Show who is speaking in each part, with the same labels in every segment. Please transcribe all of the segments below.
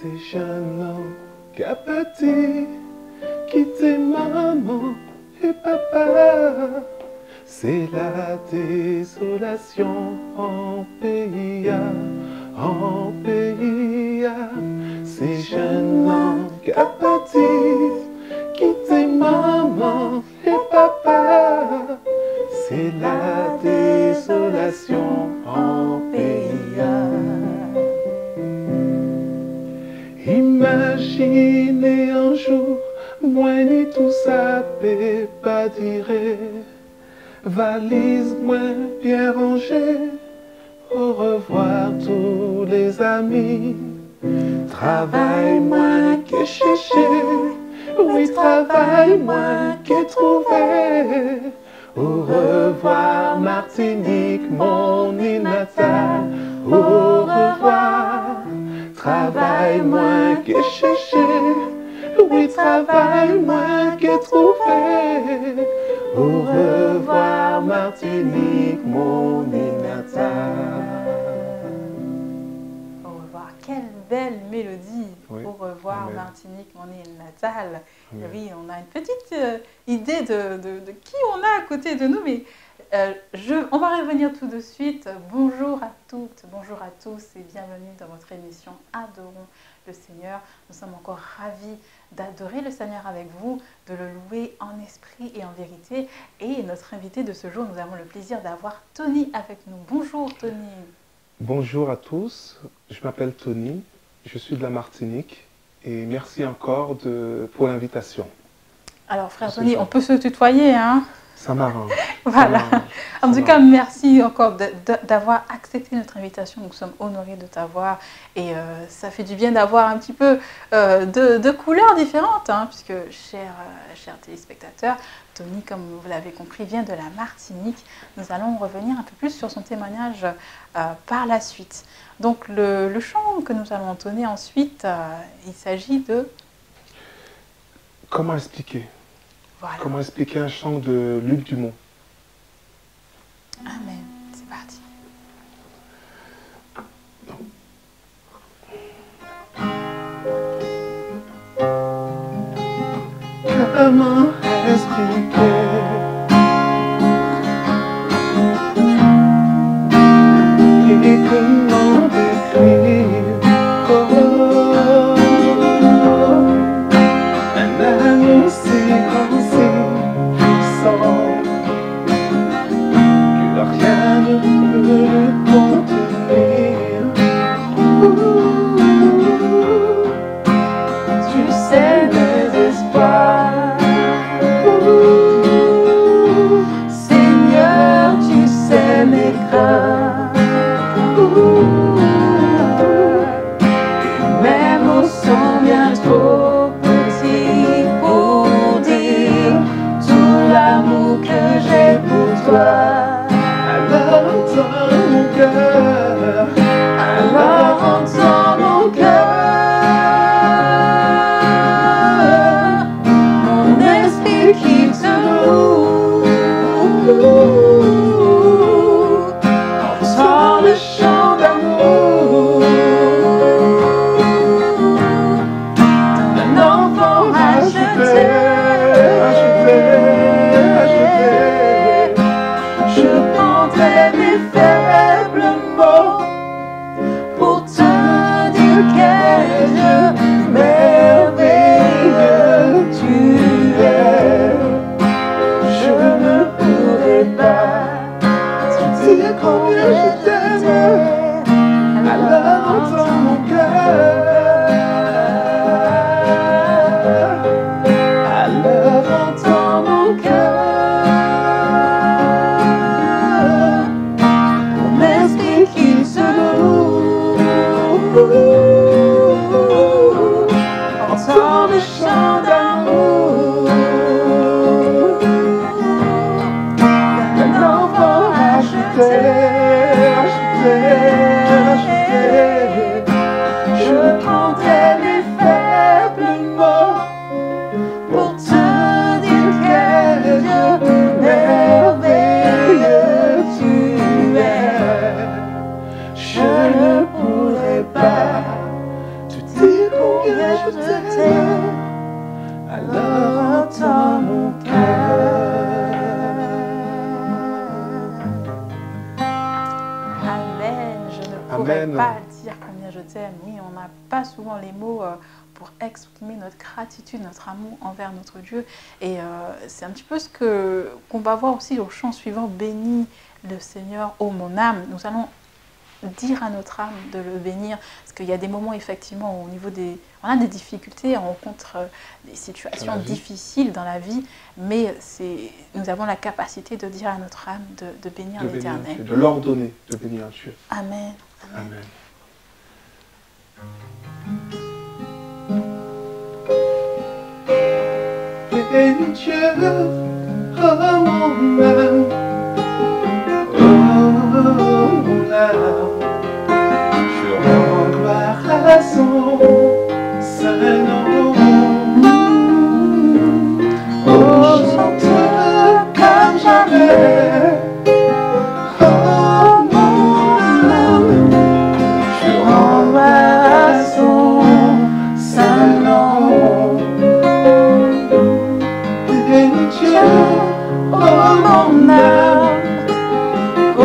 Speaker 1: C'est jeune homme qui a parti, quitté maman et papa. C'est la désolation en pays, en pays. C'est jeune homme qui a parti, quitté maman et papa. C'est la désolation en pays. Imaginez un jour, moi ni tout ça peut pas dire. Valise moins bien rangée, au revoir tous les amis. Travail moins que chercher, oui travail moins que trouver. Au revoir Martinique, mon île natale. Au revoir, travail moins que chercher, oui travail moins que trouver. Au revoir Martinique, mon île natale.
Speaker 2: Au revoir, quelle belle mélodie.
Speaker 1: Oui.
Speaker 2: Au revoir
Speaker 1: Amen.
Speaker 2: Martinique, mon île natale.
Speaker 1: Amen.
Speaker 2: Oui, on a une petite idée de qui on a à côté de nous, mais on va revenir tout de suite. Bonjour à toutes, bonjour à tous et bienvenue dans votre émission Adorons le Seigneur. Nous sommes encore ravis d'adorer le Seigneur avec vous, de le louer en esprit et en vérité. Et notre invité de ce jour, nous avons le plaisir d'avoir Tony avec nous. Bonjour Tony.
Speaker 1: Bonjour à tous, je m'appelle Tony, je suis de la Martinique et merci encore pour l'invitation.
Speaker 2: Alors frère
Speaker 1: Ce
Speaker 2: Tony,
Speaker 1: jour.
Speaker 2: on peut se tutoyer, hein?
Speaker 1: Ça m'arrange.
Speaker 2: Voilà.
Speaker 1: Ça m'arrange.
Speaker 2: En tout cas, merci encore d'avoir accepté notre invitation. Nous sommes honorés de t'avoir. Et ça fait du bien d'avoir un petit peu de couleurs différentes, hein, puisque, chers téléspectateurs, Tony, comme vous l'avez compris, vient de la Martinique. Nous allons revenir un peu plus sur son témoignage par la suite. Donc, le chant que nous allons entonner ensuite, il s'agit de...
Speaker 1: Comment expliquer?
Speaker 2: Voilà.
Speaker 1: Comment expliquer un chant de Luc Dumont?
Speaker 2: Amen. C'est parti.
Speaker 1: Comment expliquer? Et comment décrire? Oh, un amour si grand, si puissant que rien ne peut le contenir. Tu sais mes espoirs,
Speaker 2: Seigneur, tu sais mes craintes.
Speaker 1: même au son bien trop
Speaker 2: Petit pour dire tout l'amour que j'ai pour toi.
Speaker 1: alors entends mon cœur,
Speaker 2: Alors entends mon cœur, mon esprit qui te loue. Entends le chant d'amour d'un enfant acheté. Je prendrai mes faibles mots pour te dire quel Dieu merveilleux tu es. Je ne pourrai pas te dire combien je t'aime.
Speaker 1: alors entends mon cœur,
Speaker 2: Alors entends mon cœur, mon esprit qui se loue. je t'aime, alors entends mon cœur. Amen. Je ne pourrais pas dire combien je t'aime. Oui, on n'a pas souvent les mots pour exprimer notre gratitude, notre amour envers notre Dieu. Et c'est un petit peu ce qu'on va voir aussi au chant suivant. Bénis le Seigneur, ô mon âme. Nous allons dire à notre âme de le bénir, parce qu'il y a des moments effectivement où, au niveau on a des difficultés, on rencontre des situations difficiles dans la vie, mais nous avons la capacité de dire à notre âme de bénir l'Éternel.
Speaker 1: De l'ordonner de bénir Dieu.
Speaker 2: Amen.
Speaker 1: Amen. Bénis Dieu, oh mon âme, oh mon âme, je rends gloire à son saint nom. Oh, chante comme jamais, oh mon âme, je rends gloire à son saint nom. Bénis Dieu, oh mon âme, oh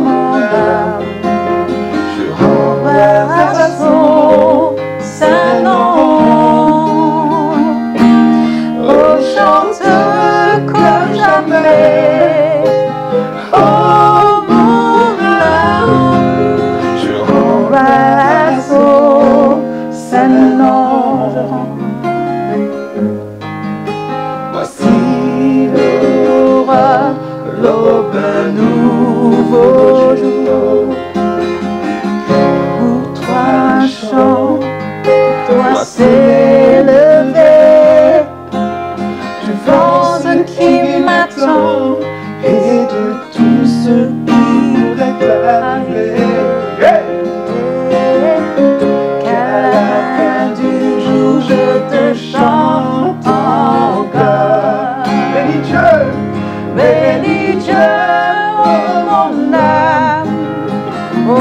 Speaker 1: mon âme, je rends gloire à son saint nom. Oh, chante comme jamais, oh mon âme, je rends gloire à son saint nom. Voici l'aurore, l'aube, un nouveau jour. Pour toi un chant doit s'élever, du vent qui m'attend et de tout ce qui pourrait arriver. Qu'à la fin du jour je te chante encore. Bénis Dieu, bénis Dieu, oh mon âme, oh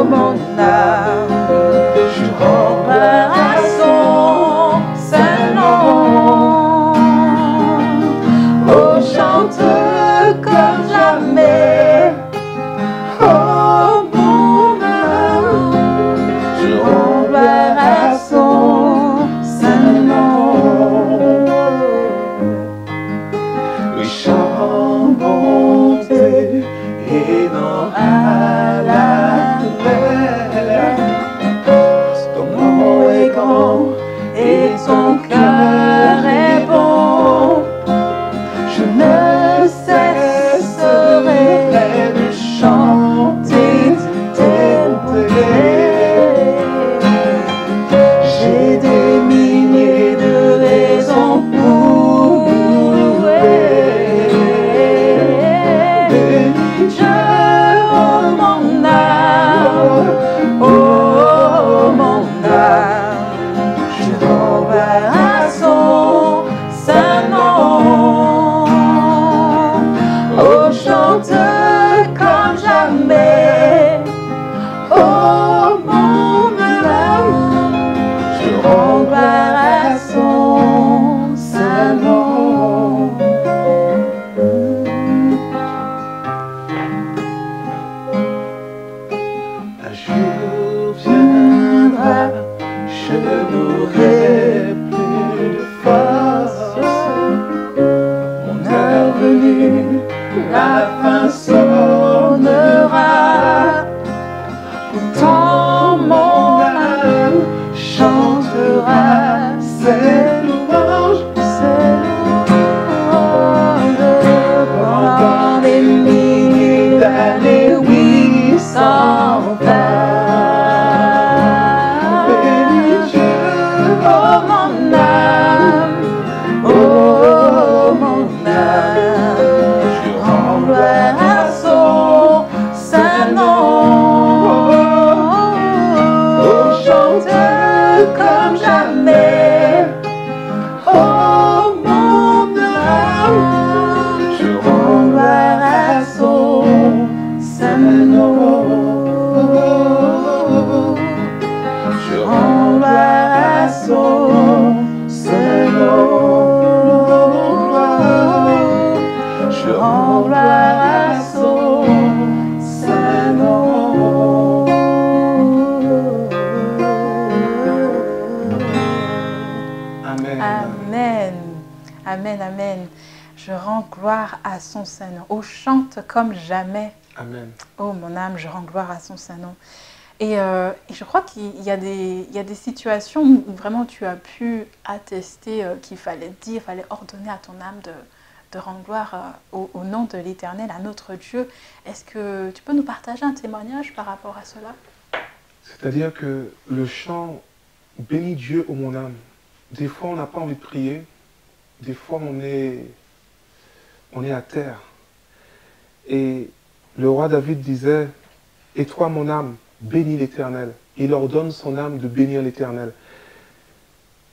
Speaker 1: mon âme, je rends gloire à son saint nom. Oh, chante comme jamais, oh mon âme, je rends gloire à son saint nom. Oui, chant bonté et non à la nouvelle. Ton nom est grand et ton cœur est bon. Je ne cesserai de chanter tes bontés. J'ai des milliers de raisons pour louer. Bénis Dieu, oh mon âme, oh mon âme, je rends gloire à son saint nom. Oh, chante comme jamais, oh mon âme, je rends gloire à son saint nom. Un jour viendra, je n'aurai plus de force. Mon heure venue, la fin sonnera. Pourtant mon âme chantera ses louanges, pendant des milliers d'années, oui, sans fin. Bénis Dieu, oh mon âme, oh mon âme, je rends gloire à son saint nom. Oh, chante comme jamais, oh mon âme, je rends gloire à son saint nom. Je rends gloire
Speaker 2: Je rends gloire à son Saint-Nom. Oh, chante comme jamais.
Speaker 1: Amen.
Speaker 2: Oh, mon âme, je rends gloire à son Saint-Nom. Et je crois qu'il y a des situations où vraiment tu as pu attester qu'il fallait dire, il fallait ordonner à ton âme de rendre gloire au nom de l'Éternel, à notre Dieu. Est-ce que tu peux nous partager un témoignage par rapport à cela?
Speaker 1: C'est-à-dire que le chant bénis Dieu ô mon âme. Des fois, on n'a pas envie de prier. Des fois, on est à terre. Et le roi David disait, et toi, mon âme, bénis l'Éternel. Il ordonne son âme de bénir l'Éternel.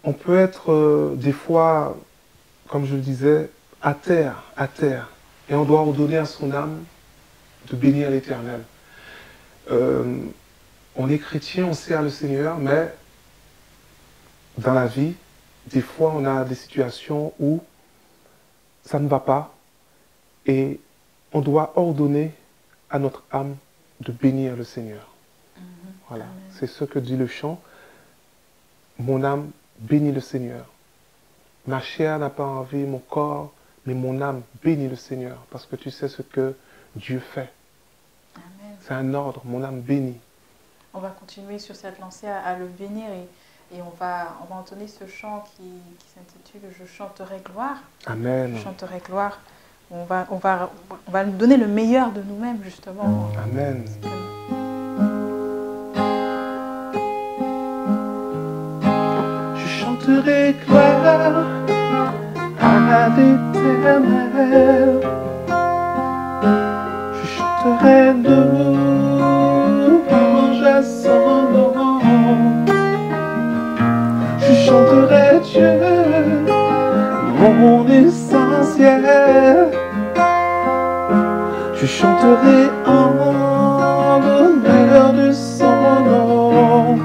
Speaker 1: On peut être des fois, comme je le disais, à terre. Et on doit ordonner à son âme de bénir l'Éternel. On est chrétien, on sert le Seigneur, mais dans la vie, des fois, on a des situations où ça ne va pas et on doit ordonner à notre âme de bénir le Seigneur. Voilà, c'est ce que dit le chant. Mon âme bénit le Seigneur. Ma chair n'a pas envie, mon corps, mais mon âme bénit le Seigneur parce que tu sais ce que Dieu fait. C'est un ordre, mon âme bénit.
Speaker 2: On va continuer sur cette lancée à le bénir et on va entonner ce chant qui s'intitule « Je chanterai gloire ».
Speaker 1: Amen.
Speaker 2: Je chanterai gloire. On va nous donner le meilleur de nous-mêmes, justement.
Speaker 1: Amen. Je chanterai gloire à l'Éternel. Je chanterai louange à son nom. Je chanterai Dieu, mon essentiel. Je chanterai en l'honneur de son nom.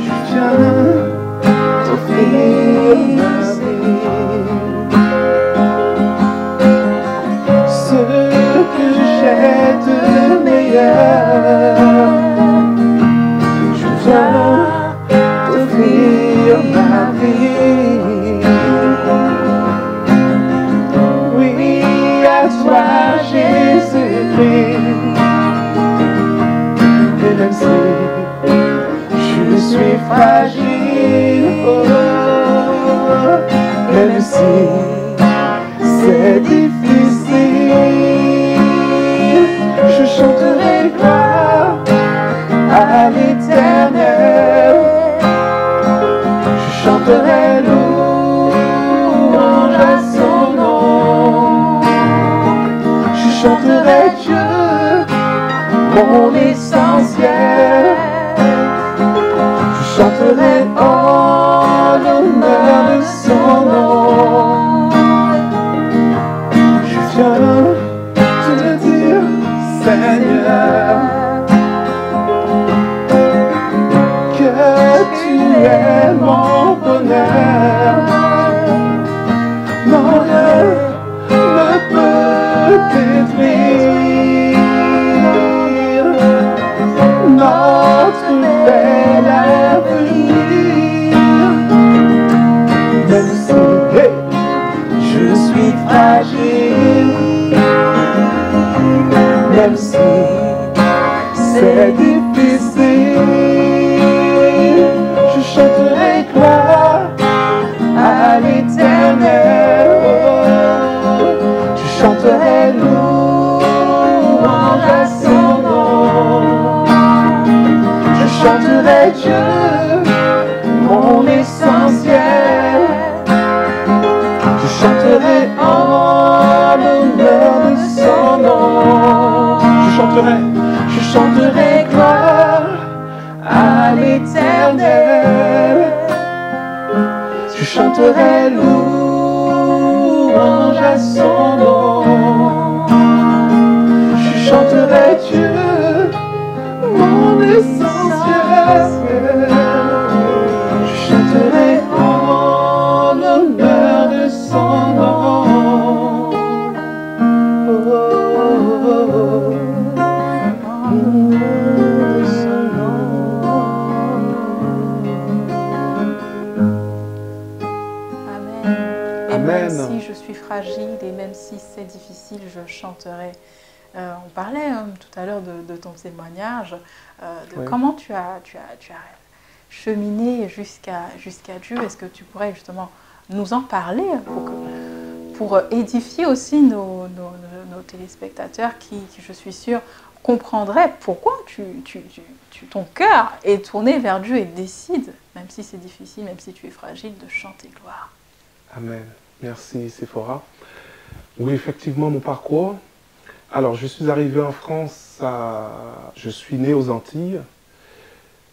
Speaker 1: Je viens t'offrir ma vie, ce que j'ai de meilleur. Je viens t'offrir ma vie. Oui, à toi Jésus-Christ. Et même si je suis fragile, oh, même si c'est difficile, je chanterai gloire à l'Éternel. Je chanterai louange à son nom. Je chanterai Dieu, mon essentiel. Je chanterai en l'honneur de son nom. Je viens te dire, Seigneur, que tu es mon bonheur. Non, rien ne peut détruire notre bel avenir. Même si je suis fragile, même si c'est difficile, je chanterai gloire à l'Éternel. Je chanterai louange à son nom. Je chanterai Dieu, mon essentiel. Je chanterai en l'honneur de son nom. Je chanterai gloire à l'Éternel. Je chanterai louange à son nom. Je chanterai Dieu, mon essentiel. Je chanterai en l'honneur de son nom. Oh, oh, oh, oh.
Speaker 2: Amen. fragile et même si c'est difficile, je chanterai. On parlait tout à l'heure de ton témoignage, de comment tu as cheminé jusqu'à Dieu. Est-ce que tu pourrais justement nous en parler pour édifier aussi nos téléspectateurs qui, je suis sûre, comprendraient pourquoi ton cœur est tourné vers Dieu et décide, même si c'est difficile, même si tu es fragile, de chanter gloire.
Speaker 1: Amen. Merci, Séphora. Oui, effectivement, mon parcours. Alors, je suis arrivé en France, je suis né aux Antilles.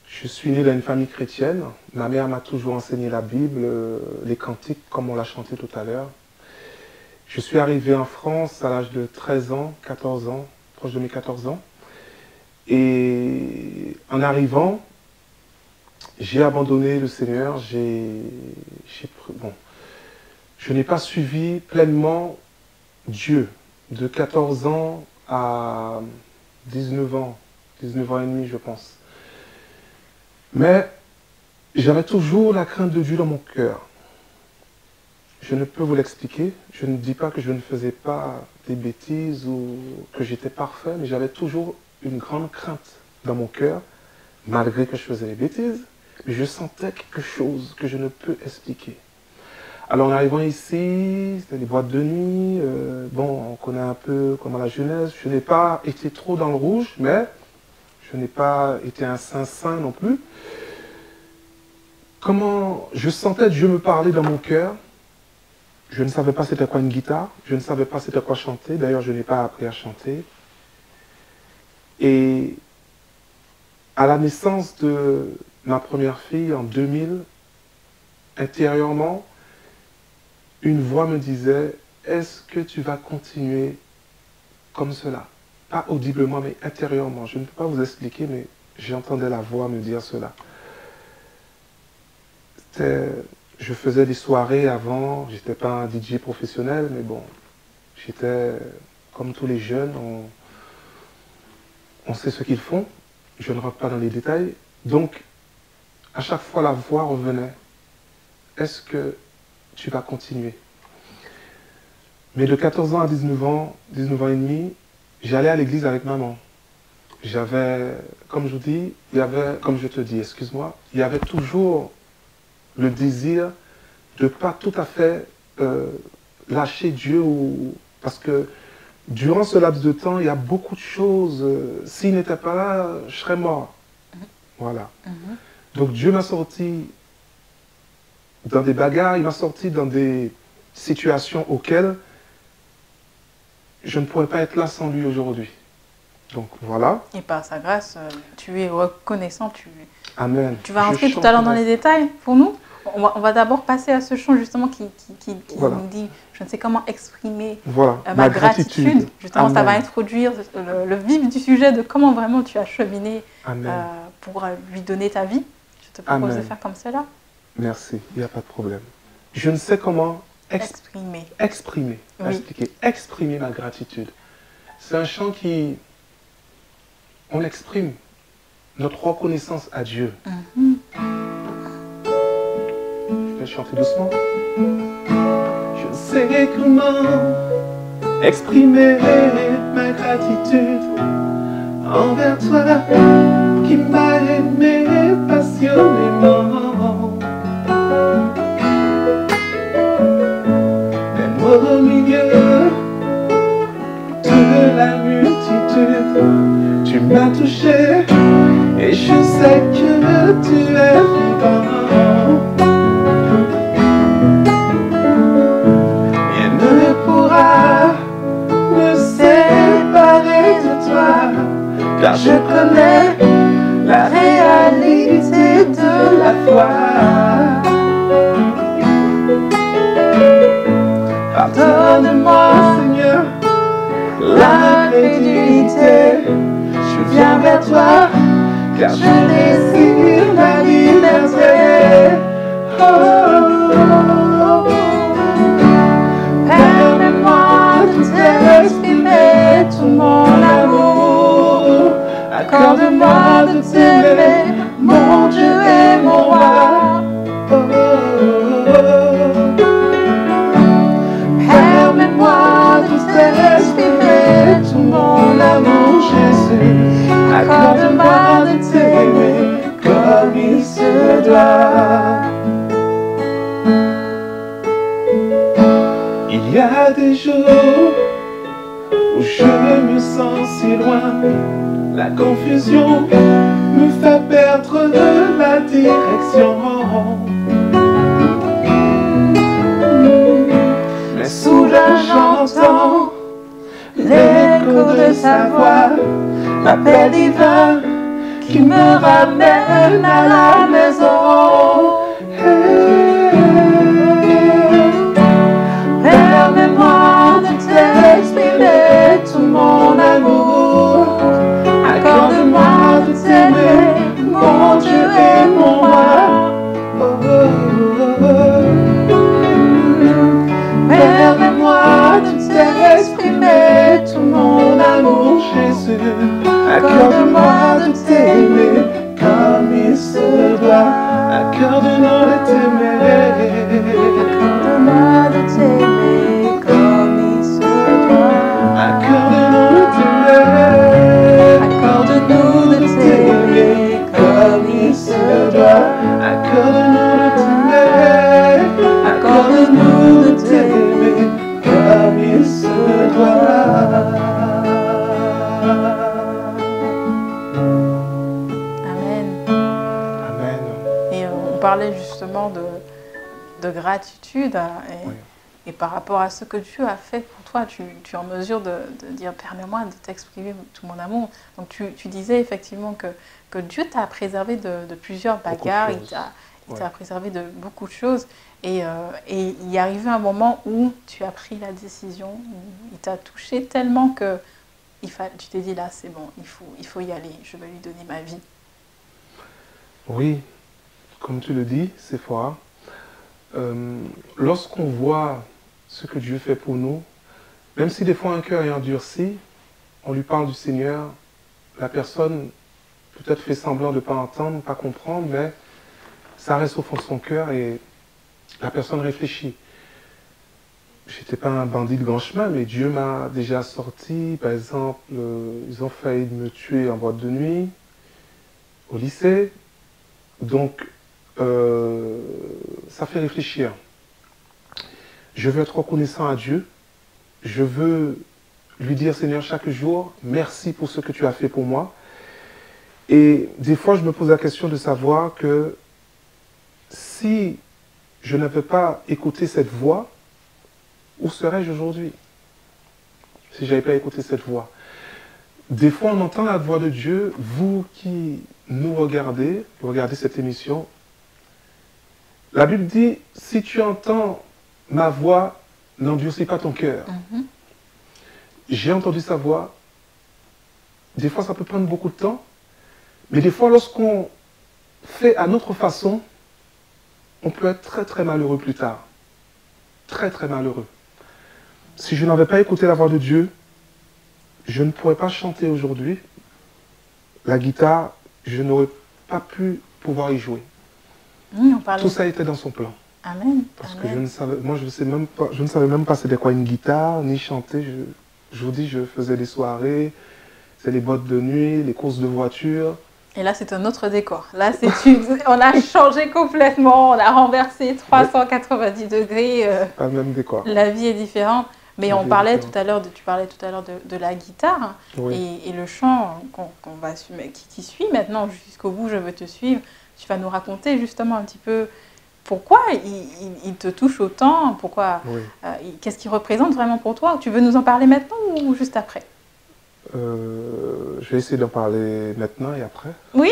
Speaker 1: Je suis né dans une famille chrétienne. Ma mère m'a toujours enseigné la Bible, les cantiques, comme on l'a chanté tout à l'heure. Je suis arrivé en France à l'âge de 13 ans, 14 ans, proche de mes 14 ans. Et en arrivant, j'ai abandonné le Seigneur. Je n'ai pas suivi pleinement Dieu. De 14 ans à 19 ans et demi, je pense. Mais j'avais toujours la crainte de Dieu dans mon cœur. Je ne peux vous l'expliquer. Je ne dis pas que je ne faisais pas des bêtises ou que j'étais parfait, mais j'avais toujours une grande crainte dans mon cœur, malgré que je faisais des bêtises. Mais je sentais quelque chose que je ne peux expliquer. Alors en arrivant ici, c'était des boîtes de nuit, on connaît un peu comment la jeunesse. Je n'ai pas été trop dans le rouge, mais je n'ai pas été un saint non plus. Comment je sentais Dieu me parler dans mon cœur. Je ne savais pas c'était quoi une guitare, je ne savais pas c'était quoi chanter, d'ailleurs je n'ai pas appris à chanter. Et à la naissance de ma première fille en 2000, intérieurement, une voix me disait, est-ce que tu vas continuer comme cela? Pas audiblement, mais intérieurement. Je ne peux pas vous expliquer, mais j'entendais la voix me dire cela. Je faisais des soirées avant, j'étais pas un DJ professionnel, mais bon, j'étais comme tous les jeunes, on sait ce qu'ils font, je ne rentre pas dans les détails. Donc, à chaque fois la voix revenait, est-ce que tu vas continuer? Mais de 14 ans à 19 ans et demi, j'allais à l'église avec maman. J'avais, comme je vous dis, comme je te dis, excuse-moi, il y avait toujours le désir de ne pas tout à fait lâcher Dieu, parce que durant ce laps de temps, il y a beaucoup de choses. S'il n'était pas là, je serais mort. Voilà. Donc Dieu m'a sorti dans des bagarres, il m'a sorti dans des situations auxquelles je ne pourrais pas être là sans lui aujourd'hui. Donc voilà.
Speaker 2: Et par sa grâce, tu es reconnaissant.
Speaker 1: Amen.
Speaker 2: Tu vas rentrer tout à l'heure dans les détails pour nous. On va d'abord passer à ce chant justement qui
Speaker 1: voilà.
Speaker 2: nous dit, je ne sais comment exprimer
Speaker 1: voilà.
Speaker 2: ma gratitude. Justement,
Speaker 1: Amen.
Speaker 2: Ça va introduire le vif du sujet de comment vraiment tu as cheminé pour lui donner ta vie. Je te propose
Speaker 1: Amen.
Speaker 2: de faire comme cela.
Speaker 1: Merci, il n'y a pas de problème. Je ne sais comment
Speaker 2: exprimer,
Speaker 1: exprimer ma gratitude. C'est un chant qui, on exprime notre reconnaissance à Dieu. Je vais chanter doucement. Je ne sais comment exprimer ma gratitude envers toi qui m'as aimé passionnément. Même au milieu de la multitude, tu m'as touché et je sais que tu es vivant. Rien ne pourra me séparer de toi, car je connais la réalité de la foi. Pardonne-moi, Seigneur, l'incrédulité. Je viens vers toi, car je désire la liberté. Permets-moi de t'exprimer tout mon amour. Accorde-moi de t'aimer, mon Dieu et mon roi. Permets-moi Jésus, accorde-moi de t'aimer comme il se doit. Il y a des jours où je me sens si loin, la confusion me fait perdre la direction. Mais soudain j'entends l'écho de sa voix, l'appel divin qui me ramène à la maison. Permets-moi de t'exprimer tout mon amour. Accorde-moi de t'aimer, mon Dieu et mon roi. Permets-moi de t'exprimer tout mon amour, Jésus. Accorde-moi de t'aimer comme il se doit. Accorde-moi de t'aimer. Accorde-moi de t'aimer comme il se doit. Accorde-nous de t'aimer. Accorde-nous de t'aimer comme il se doit. Accorde-nous de t'aimer. Accorde-nous de t'aimer comme il se doit.
Speaker 2: On parlait justement de gratitude et par rapport à ce que Dieu a fait pour toi, tu es en mesure de dire permets-moi de t'exprimer tout mon amour. Donc tu disais effectivement que Dieu t'a préservé de plusieurs bagarres, il t'a préservé de beaucoup de choses et il y est arrivé un moment où tu as pris la décision, où il t'a touché tellement que tu t'es dit là c'est bon, il faut y aller, je vais lui donner ma vie.
Speaker 1: Oui. Comme tu le dis, Sephora, lorsqu'on voit ce que Dieu fait pour nous, même si des fois un cœur est endurci, on lui parle du Seigneur, la personne peut-être fait semblant de ne pas entendre, pas comprendre, mais ça reste au fond de son cœur et la personne réfléchit. Je n'étais pas un bandit de grand chemin, mais Dieu m'a déjà sorti. Par exemple, ils ont failli me tuer en boîte de nuit, au lycée. Donc, ça fait réfléchir. Je veux être reconnaissant à Dieu. Je veux lui dire, Seigneur, chaque jour, merci pour ce que tu as fait pour moi. Et des fois, je me pose la question de savoir que si je n'avais pas écouté cette voix, où serais-je aujourd'hui? Si je n'avais pas écouté cette voix. Des fois, on entend la voix de Dieu. Vous qui nous regardez cette émission, la Bible dit, si tu entends ma voix, n'endurcis pas ton cœur. J'ai entendu sa voix. Des fois, ça peut prendre beaucoup de temps. Mais des fois, lorsqu'on fait à notre façon, on peut être très très malheureux plus tard. Très très malheureux. Si je n'avais pas écouté la voix de Dieu, je ne pourrais pas chanter aujourd'hui. La guitare, je n'aurais pas pu pouvoir y jouer. Tout ça était dans son plan.
Speaker 2: Amen.
Speaker 1: Parce que je ne savais, moi je ne savais même pas c'était quoi une guitare, ni chanter. Je vous dis, je faisais des soirées, c'est les boîtes de nuit, les courses de voiture.
Speaker 2: Et là, c'est un autre décor. Là, on a changé complètement, on a renversé 390 degrés.
Speaker 1: Pas le même décor.
Speaker 2: La vie est différente. Mais tu parlais tout à l'heure de la guitare et le chant qu'on va qui suit maintenant jusqu'au bout, je veux te suivre. Tu vas nous raconter justement un petit peu pourquoi il te touche autant, pourquoi, qu'est-ce qu'il représente vraiment pour toi. Tu veux nous en parler maintenant ou juste après?
Speaker 1: Je vais essayer d'en parler maintenant et après.
Speaker 2: Oui.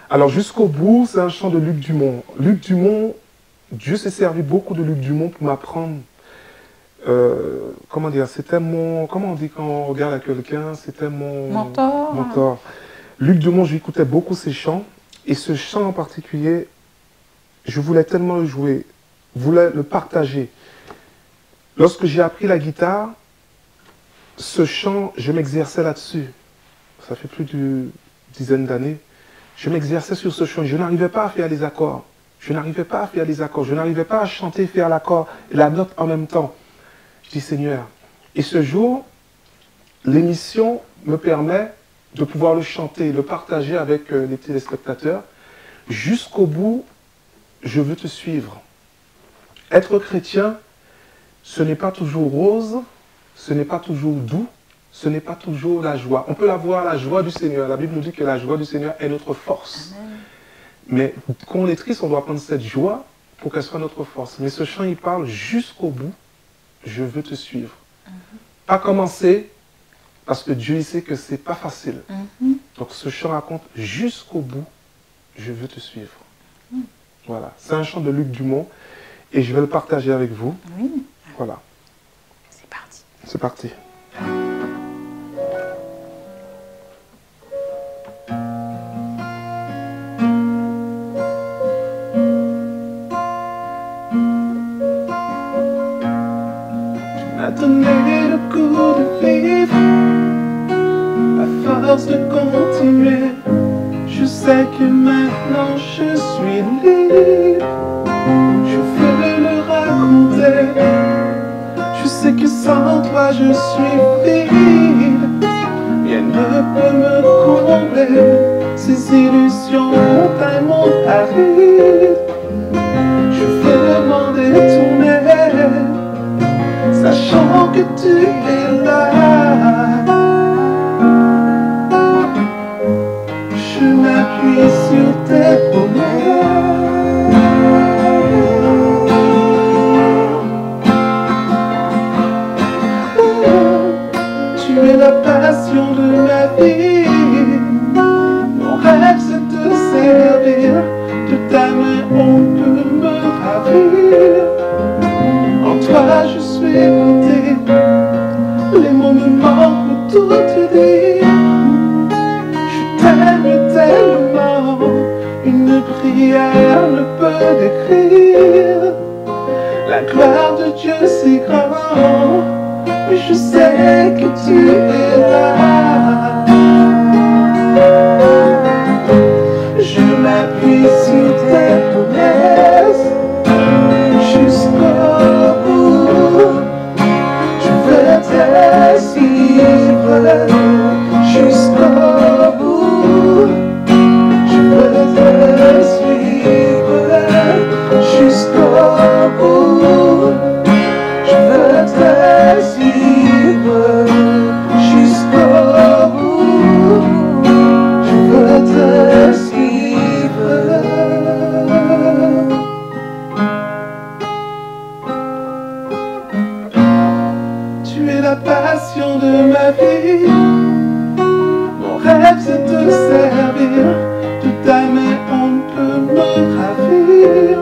Speaker 1: Alors jusqu'au bout, c'est un chant de Luc Dumont. Luc Dumont, Dieu s'est servi beaucoup de Luc Dumont pour m'apprendre. Comment dire, c'était mon... Comment on dit quand on regarde à quelqu'un? C'était mon... mentor. Luc Dumont, j'écoutais beaucoup ses chants. Et ce chant en particulier, je voulais tellement le jouer, voulais le partager. Lorsque j'ai appris la guitare, ce chant, je m'exerçais là-dessus. Ça fait plus d'une dizaine d'années. Je m'exerçais sur ce chant. Je n'arrivais pas à faire les accords. Je n'arrivais pas à faire les accords. Je n'arrivais pas à chanter, faire l'accord et la note en même temps. Je dis, Seigneur. Et ce jour, l'émission me permet de pouvoir le chanter, le partager avec les téléspectateurs. Jusqu'au bout, je veux te suivre. Être chrétien, ce n'est pas toujours rose, ce n'est pas toujours doux, ce n'est pas toujours la joie. On peut l'avoir, la joie du Seigneur. La Bible nous dit que la joie du Seigneur est notre force.
Speaker 2: Amen.
Speaker 1: Mais quand on est triste, on doit prendre cette joie pour qu'elle soit notre force. Mais ce chant, il parle jusqu'au bout, je veux te suivre. Pas commencer, parce que Dieu il sait que c'est pas facile. Donc ce chant raconte jusqu'au bout, je veux te suivre. Voilà, c'est un chant de Luc Dumont et je vais le partager avec vous.
Speaker 2: Oui,
Speaker 1: Voilà,
Speaker 2: c'est parti.
Speaker 1: c'est parti. Tu m'as donné le goût de vivre, à force de continuer. Je sais que maintenant je suis libre. Je veux le raconter. Je sais que sans toi je suis vide. Rien ne peut me combler. Ces illusions ont un monde aride. Je veux m'en détourner, sachant que tu es là. Je m'appuie sur tes promesses. Tu es la passion de ma vie. Mon rêve c'est de servir. De ta main on peut me ravir. En toi je suis beauté. Les mots me manquent pour tout te dire. Je t'aime tellement, une prière ne peut décrire la gloire de Dieu si grand. Mais je sais que tu es là. Je m'appuie sur tes promesses jusqu'au bout. Je veux te suivre jusqu'au bout. Je veux te suivre jusqu'au bout. Je veux te suivre jusqu'au bout. Je veux te suivre. Tu es la passion de ma vie. Mon rêve c'est de servir. De ta main on peut me ravir.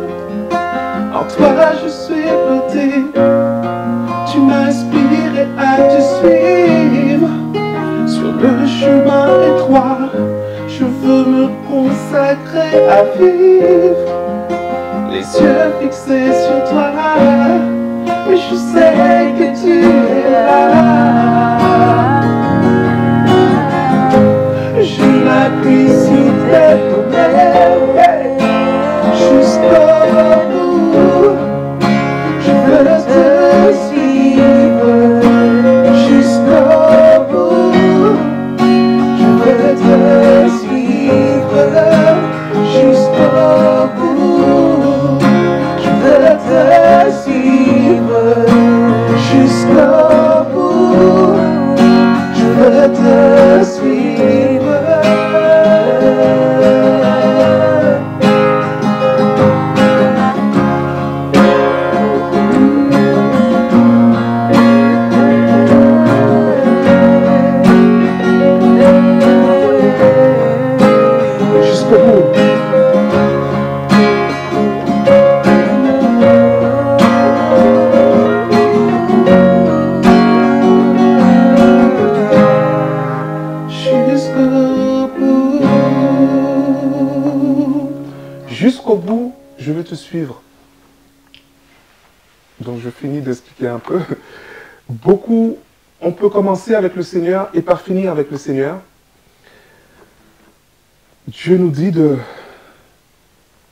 Speaker 1: En toi je suis beauté. Tu m'as inspiré à te suivre. Sur le chemin étroit, je veux me consacrer à vivre. Les yeux fixés sur toi. Mais je sais que tu es là. Je m'appuie sur tes promesses jusqu'au bout. Je veux te suivre jusqu'au bout. Je veux te suivre jusqu'au bout. Je veux te suivre jusqu'au bout. Je veux te suivre. Jusqu'au bout. Jusqu'au bout, je vais te suivre. Donc je finis d'expliquer un peu. Beaucoup, on peut commencer avec le Seigneur et pas finir avec le Seigneur. Dieu nous dit de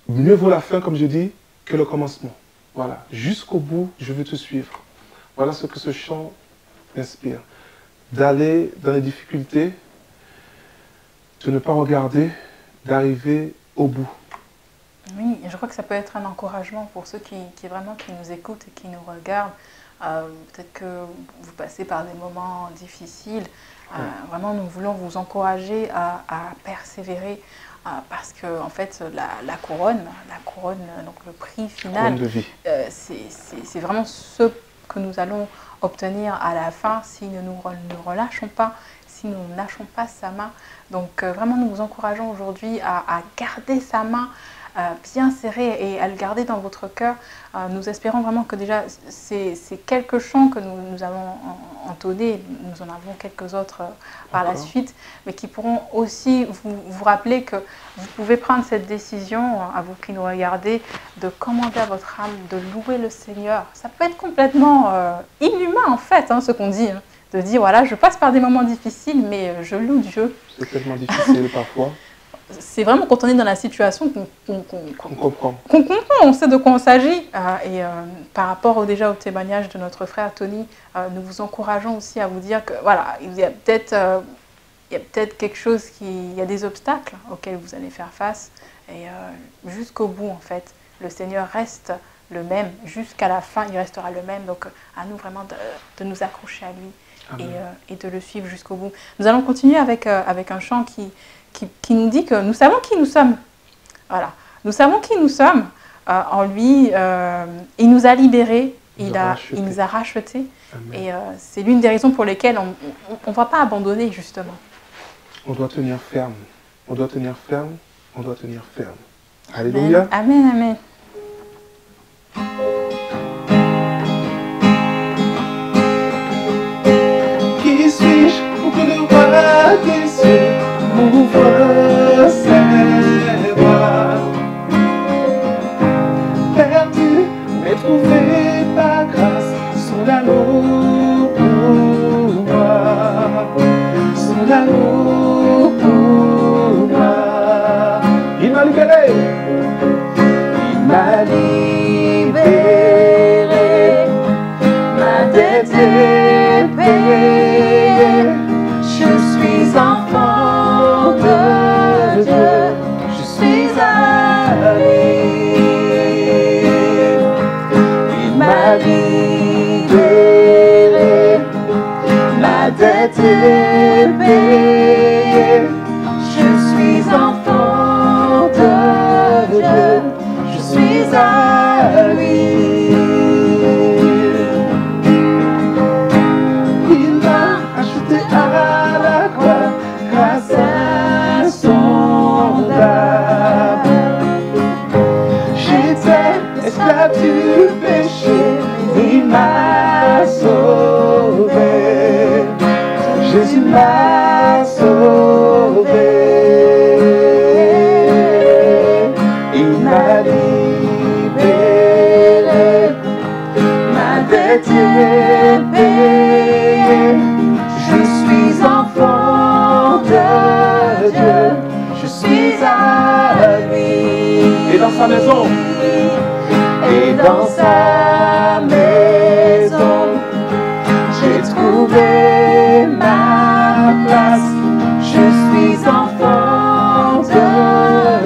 Speaker 1: mieux vaut la fin, comme je dis, que le commencement. Voilà, jusqu'au bout, je veux te suivre. Voilà ce que ce chant inspire. d'aller dans les difficultés, de ne pas regarder, d'arriver au bout.
Speaker 2: Oui, et je crois que ça peut être un encouragement pour ceux vraiment qui nous écoutent et qui nous regardent. Peut-être que vous passez par des moments difficiles. Vraiment, nous voulons vous encourager à persévérer parce que, en fait, la couronne, donc le prix final, c'est vraiment ce que nous allons obtenir à la fin si nous ne relâchons pas, si nous ne lâchons pas sa main. Donc, vraiment, nous vous encourageons aujourd'hui à garder sa main bien serré et à le garder dans votre cœur. Nous espérons vraiment que déjà ces quelques chants que nous avons entonnés, nous en avons quelques autres par la suite, mais qui pourront aussi vous rappeler que vous pouvez prendre cette décision, à vous qui nous regardez, de commander à votre âme, de louer le Seigneur. Ça peut être complètement inhumain en fait, ce qu'on dit, de dire voilà, je passe par des moments difficiles, mais je loue Dieu.
Speaker 1: C'est tellement difficile parfois.
Speaker 2: C'est vraiment quand on est dans la situation qu'on
Speaker 1: comprend.
Speaker 2: On sait de quoi il s'agit. Par rapport déjà au témoignage de notre frère Tony, nous vous encourageons aussi à vous dire que voilà, il y a peut-être quelque chose il y a des obstacles auxquels vous allez faire face. Et jusqu'au bout, en fait, le Seigneur reste le même. Jusqu'à la fin, il restera le même. Donc, à nous vraiment de nous accrocher à lui et de le suivre jusqu'au bout. Nous allons continuer avec un chant qui nous dit que nous savons qui nous sommes. Voilà. Nous savons qui nous sommes. En lui, il nous a libérés, il nous a rachetés. Amen. Et c'est l'une des raisons pour lesquelles on ne va pas abandonner, justement.
Speaker 1: On doit tenir ferme. On doit tenir ferme. On doit tenir ferme. Alléluia.
Speaker 2: Amen, amen.
Speaker 1: Qui suis-je pour que le roi des cieux m'ouvre ses bras? Perdu, mais trouvé par grâce, son amour pour moi, son amour pour moi. Il m'a libéré, il m'a libéré, ma dette est payée, je suis enfant de Dieu, je suis à lui. Il m'a libéré, ma dette est payée, je suis enfant de Dieu, je suis à lui. Il m'a acheté à la croix grâce à son âme. J'étais esclave du péché, il m'a sauvé. Jésus m'a sauvé. Il m'a libéré, ma dette est payée. Je suis enfant de Dieu, je suis à lui. Et dans sa maison, et dans sa maison, j'ai trouvé ma place. Je suis enfant de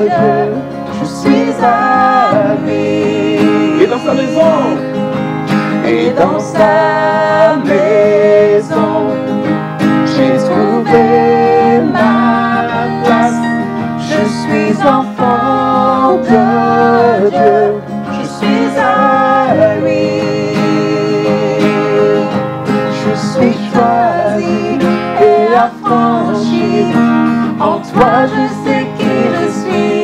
Speaker 1: Dieu, je suis à lui. Et dans sa maison, et dans sa maison, j'ai trouvé ma place. Je suis enfant de Dieu, je suis à lui. Je suis choisi et affranchi. En toi je sais qui je suis.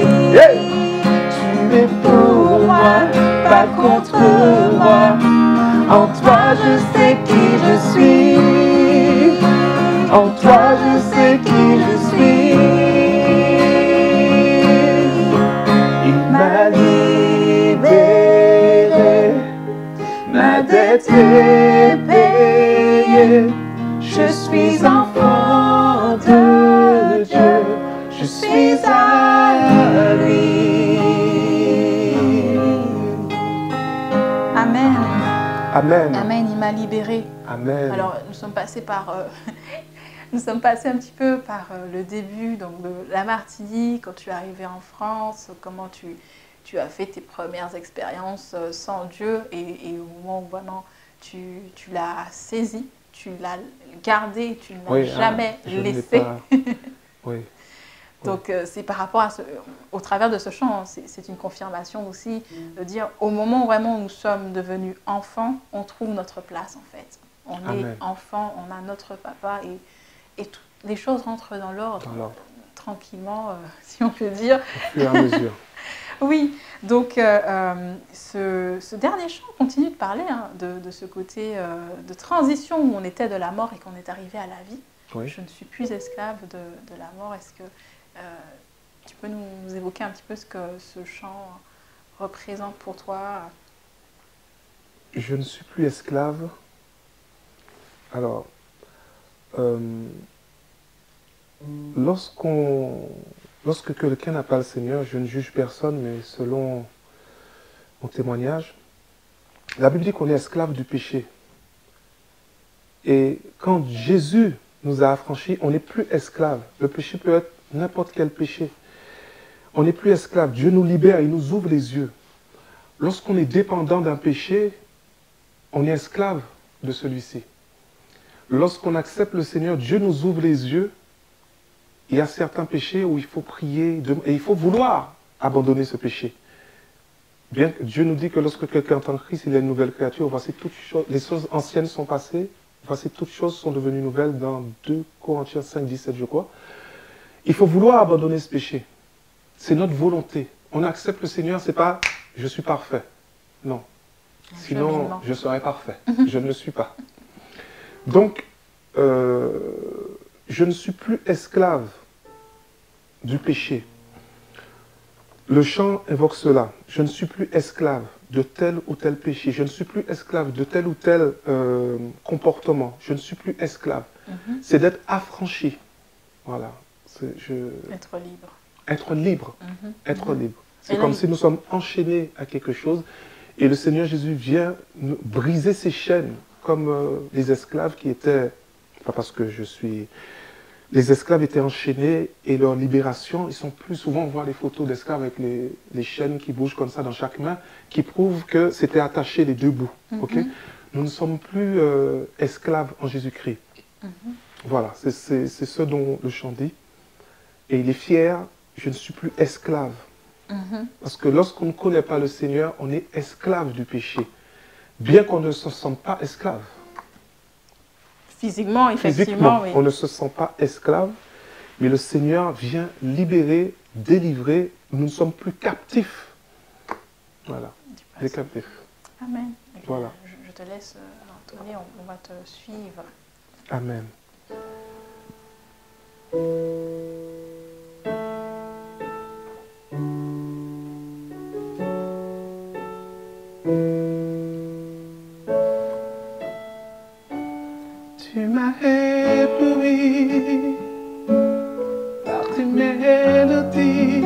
Speaker 1: Tu es pour moi, pas contre moi. En toi je sais qui je suis. En toi je sais qui je suis. Il m'a libéré, ma dette est payée. Je suis enfant de Dieu, je suis à lui.
Speaker 2: Amen.
Speaker 1: Amen.
Speaker 2: Amen. Il m'a a libérés.
Speaker 1: Amen.
Speaker 2: Alors, nous sommes passés par... nous sommes passés un petit peu par le début donc, de la Martinique, quand tu es arrivé en France, comment tu as fait tes premières expériences sans Dieu et au moment où vraiment tu l'as saisi, tu l'as gardé, tu ne l'as jamais laissé.
Speaker 1: Oui.
Speaker 2: Donc c'est par rapport à au travers de ce chant, c'est une confirmation aussi de dire au moment où vraiment nous sommes devenus enfants, on trouve notre place en fait. On est enfant, on a notre papa et toutes les choses rentrent dans l'ordre tranquillement, si on peut dire.
Speaker 1: Au fur et à mesure.
Speaker 2: Oui, donc ce dernier chant continue de parler de ce côté de transition où on était de la mort et qu'on est arrivé à la vie.
Speaker 1: Oui.
Speaker 2: Je ne suis plus esclave de la mort. Est-ce que tu peux nous évoquer un petit peu ce que ce chant représente pour toi?
Speaker 1: Je ne suis plus esclave. Alors, lorsque quelqu'un n'a pas le Seigneur, je ne juge personne, mais selon mon témoignage, la Bible dit qu'on est esclave du péché. Et quand Jésus nous a affranchis, on n'est plus esclave. Le péché peut être n'importe quel péché. On n'est plus esclave. Dieu nous libère, il nous ouvre les yeux. Lorsqu'on est dépendant d'un péché, on est esclave de celui-ci. Lorsqu'on accepte le Seigneur, Dieu nous ouvre les yeux. Il y a certains péchés où il faut prier et il faut vouloir abandonner ce péché. Bien que Dieu nous dit que lorsque quelqu'un est en Christ, il est une nouvelle créature. Voici toutes choses, les choses anciennes sont passées. Voici toutes choses sont devenues nouvelles dans 2 Corinthiens 5, 17, je crois. Il faut vouloir abandonner ce péché. C'est notre volonté. On accepte le Seigneur, c'est pas « je suis parfait ». Non. Sinon, je serais parfait. Je ne le suis pas. Donc, je ne suis plus esclave du péché. Le chant invoque cela. Je ne suis plus esclave de tel ou tel péché. Je ne suis plus esclave de tel ou tel comportement. Je ne suis plus esclave. C'est d'être affranchi. Voilà.
Speaker 2: Être libre.
Speaker 1: Être libre. Être libre. C'est comme si nous sommes enchaînés à quelque chose et le Seigneur Jésus vient briser ces chaînes comme les esclaves qui étaient, pas parce que je suis... Les esclaves étaient enchaînés et leur libération, ils sont plus souvent, on voit les photos d'esclaves avec les chaînes qui bougent comme ça dans chaque main, qui prouvent que c'était attaché les deux bouts. Okay? Nous ne sommes plus esclaves en Jésus-Christ. Voilà, c'est ce dont le chant dit. Et il est fier, je ne suis plus esclave. Parce que lorsqu'on ne connaît pas le Seigneur, on est esclave du péché. Bien qu'on ne se sente pas esclave.
Speaker 2: Physiquement, effectivement, oui.
Speaker 1: On ne se sent pas esclave, mais le Seigneur vient libérer, délivrer. Nous ne sommes plus captifs. Voilà, les captifs.
Speaker 2: Amen.
Speaker 1: Voilà.
Speaker 2: Je te laisse, Anthony, on va te suivre.
Speaker 1: Amen. Tu m'as ébloui par tes mélodies,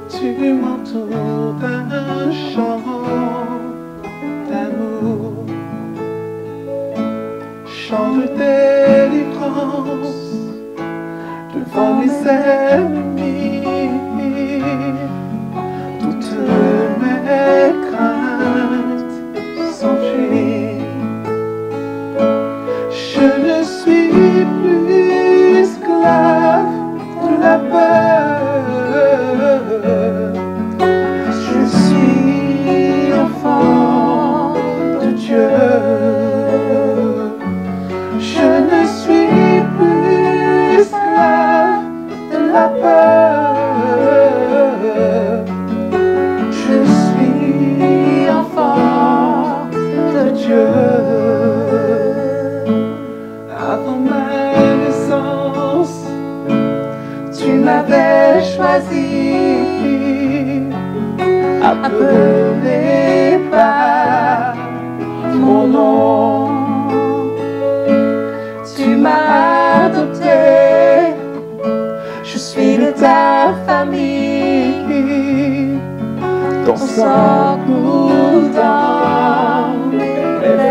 Speaker 1: tu m'entoures d'un chant d'amour, chant de délivrance devant mes ennemis, toutes mes craintes s'enfuient. Je ne suis plus esclave de la peur. Je suis enfant de Dieu. Je ne suis plus esclave de la peur. Je suis enfant de Dieu. Avant ma naissance, tu m'avais choisi, appelé par mon nom. Tu m'as adopté, je suis de ta famille. Ton sang coule dans mes veines.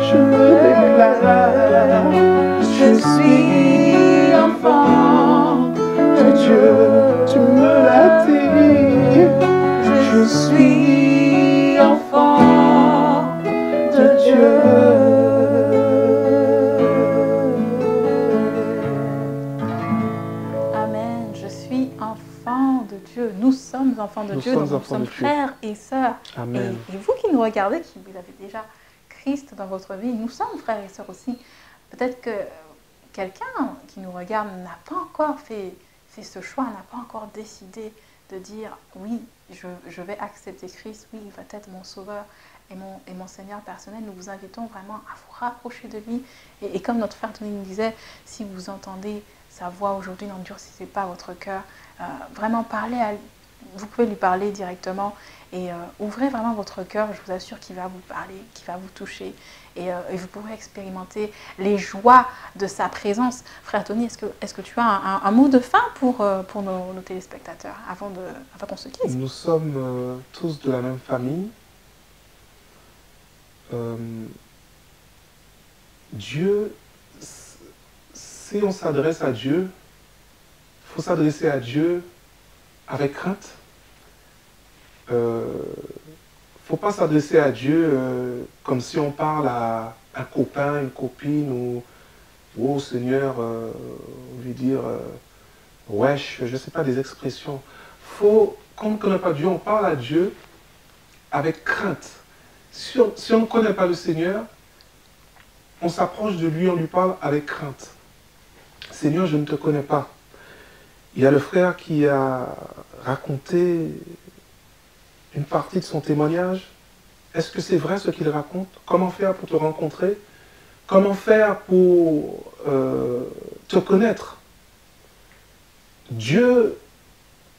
Speaker 1: je me déclare, je suis enfant de Dieu, tu me l'as dit, je suis enfant de Dieu.
Speaker 2: Amen, je suis enfant de Dieu. Nous sommes enfants de Dieu, donc nous sommes frères et sœurs.
Speaker 1: Amen.
Speaker 2: Et vous qui nous regardez, qui vous avez déjà Christ dans votre vie, nous sommes frères et sœurs aussi. Peut-être que quelqu'un qui nous regarde n'a pas encore fait ce choix, n'a pas encore décidé de dire oui, je vais accepter Christ, oui, il va être mon sauveur et mon Seigneur personnel. Nous vous invitons vraiment à vous rapprocher de lui. Et comme notre frère Tony nous disait, si vous entendez sa voix aujourd'hui, n'endurcissez pas votre cœur. Vraiment parlez à lui. Vous pouvez lui parler directement et ouvrez vraiment votre cœur. Je vous assure qu'il va vous parler, qu'il va vous toucher et vous pourrez expérimenter les joies de sa présence. Frère Tony, est-ce que tu as un mot de fin pour nos téléspectateurs avant qu'on se quitte?
Speaker 1: Nous sommes tous de la même famille. Dieu, si on s'adresse à Dieu, il faut s'adresser à Dieu avec crainte. Il ne faut pas s'adresser à Dieu comme si on parle à un copain, une copine ou au Seigneur, lui dire wesh, je ne sais pas, des expressions. Faut, quand on ne connaît pas Dieu, on parle à Dieu avec crainte. Si on ne connaît pas le Seigneur, on s'approche de lui, on lui parle avec crainte. Seigneur, je ne te connais pas. Il y a le frère qui a raconté une partie de son témoignage. Est-ce que c'est vrai ce qu'il raconte? Comment faire pour te rencontrer? Comment faire pour te connaître? Dieu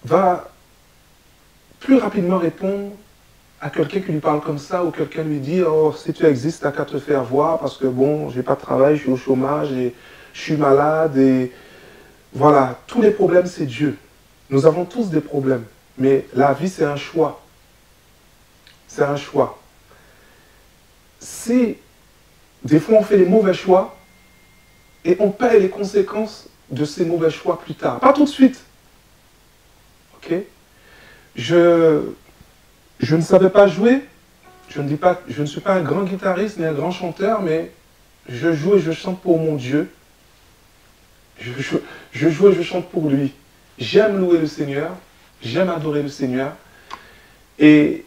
Speaker 1: va plus rapidement répondre à quelqu'un qui lui parle comme ça ou quelqu'un lui dit « Oh, si tu existes, t'as qu'à te faire voir parce que bon, j'ai pas de travail, je suis au chômage et je suis malade. » Et voilà, tous les problèmes, c'est Dieu. Nous avons tous des problèmes, mais la vie, c'est un choix. C'est un choix. Si des fois on fait les mauvais choix et on paye les conséquences de ces mauvais choix plus tard, pas tout de suite. Ok? Je ne savais pas jouer, je ne suis pas un grand guitariste ni un grand chanteur, mais je joue et je chante pour mon Dieu. Je joue et je chante pour lui. J'aime louer le Seigneur, j'aime adorer le Seigneur. Et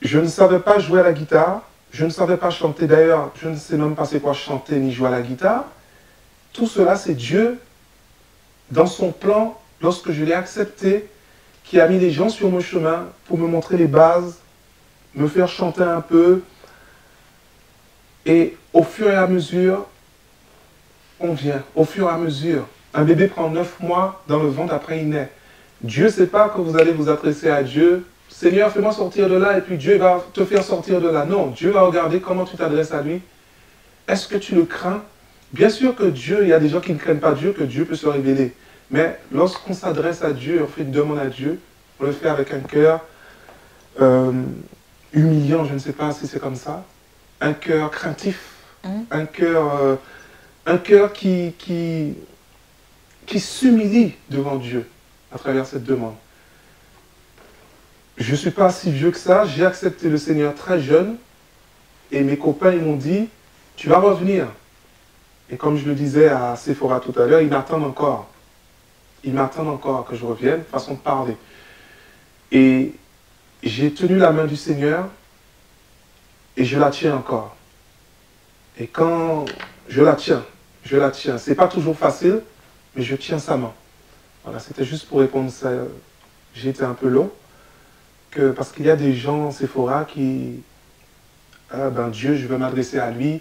Speaker 1: je ne savais pas jouer à la guitare, je ne savais pas chanter. D'ailleurs, je ne sais même pas c'est quoi chanter ni jouer à la guitare. Tout cela, c'est Dieu, dans son plan, lorsque je l'ai accepté, qui a mis les gens sur mon chemin pour me montrer les bases, me faire chanter un peu. Et au fur et à mesure, on vient. Au fur et à mesure, un bébé prend 9 mois dans le ventre, après il naît. Dieu ne sait pas que vous allez vous adresser à Dieu. Seigneur, fais-moi sortir de là, et puis Dieu va te faire sortir de là. Non, Dieu va regarder comment tu t'adresses à lui. Est-ce que tu le crains? Bien sûr que Dieu, il y a des gens qui ne craignent pas Dieu, que Dieu peut se révéler. Mais lorsqu'on s'adresse à Dieu, on fait une demande à Dieu, on le fait avec un cœur humiliant, je ne sais pas si c'est comme ça, un cœur craintif, un cœur qui s'humilie devant Dieu à travers cette demande. Je ne suis pas si vieux que ça, j'ai accepté le Seigneur très jeune, et mes copains ils m'ont dit, tu vas revenir. Et comme je le disais à Sephora tout à l'heure, ils m'attendent encore. Ils m'attendent encore que je revienne, façon de parler. Et j'ai tenu la main du Seigneur et je la tiens encore. Et quand je la tiens, c'est pas toujours facile, mais je tiens sa main. Voilà, c'était juste pour répondre à ça. J'ai été un peu long, parce qu'il y a des gens, Sephora, qui... Ah ben Dieu, je veux m'adresser à lui,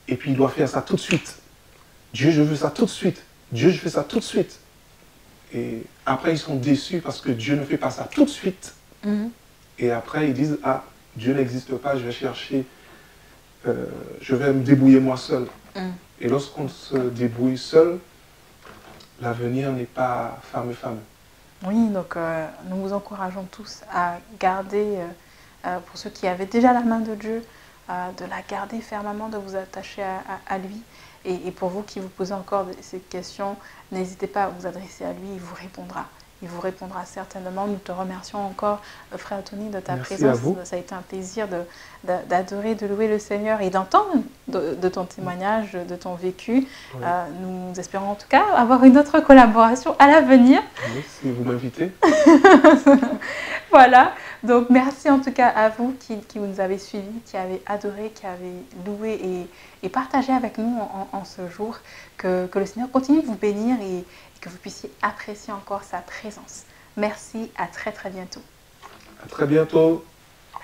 Speaker 1: et puis il doit faire ça tout de suite. Dieu, je veux ça tout de suite. Dieu, je fais ça tout de suite. Et après, ils sont déçus parce que Dieu ne fait pas ça tout de suite. Et après, ils disent, ah, Dieu n'existe pas, je vais chercher, je vais me débrouiller moi seul. Et lorsqu'on se débrouille seul, l'avenir n'est pas fameux.
Speaker 2: Oui, donc nous vous encourageons tous à garder, pour ceux qui avaient déjà la main de Dieu, de la garder fermement, de vous attacher à lui. Et pour vous qui vous posez encore ces questions, n'hésitez pas à vous adresser à lui, il vous répondra. Il vous répondra certainement. Nous te remercions encore, frère Tony, de ta présence. Ça a été un plaisir d'adorer, de louer le Seigneur et d'entendre de ton témoignage, de ton vécu. Oui. Nous espérons en tout cas avoir une autre collaboration à l'avenir.
Speaker 1: Oui, si vous m'invitez.
Speaker 2: Voilà. Donc merci en tout cas à vous qui nous avez suivis, qui avez adoré, qui avez loué et partagé avec nous en ce jour. Que le Seigneur continue de vous bénir et que vous puissiez apprécier encore sa présence. Merci, à très très bientôt.
Speaker 1: À très bientôt.
Speaker 2: Bye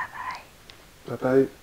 Speaker 2: bye.
Speaker 1: Bye bye.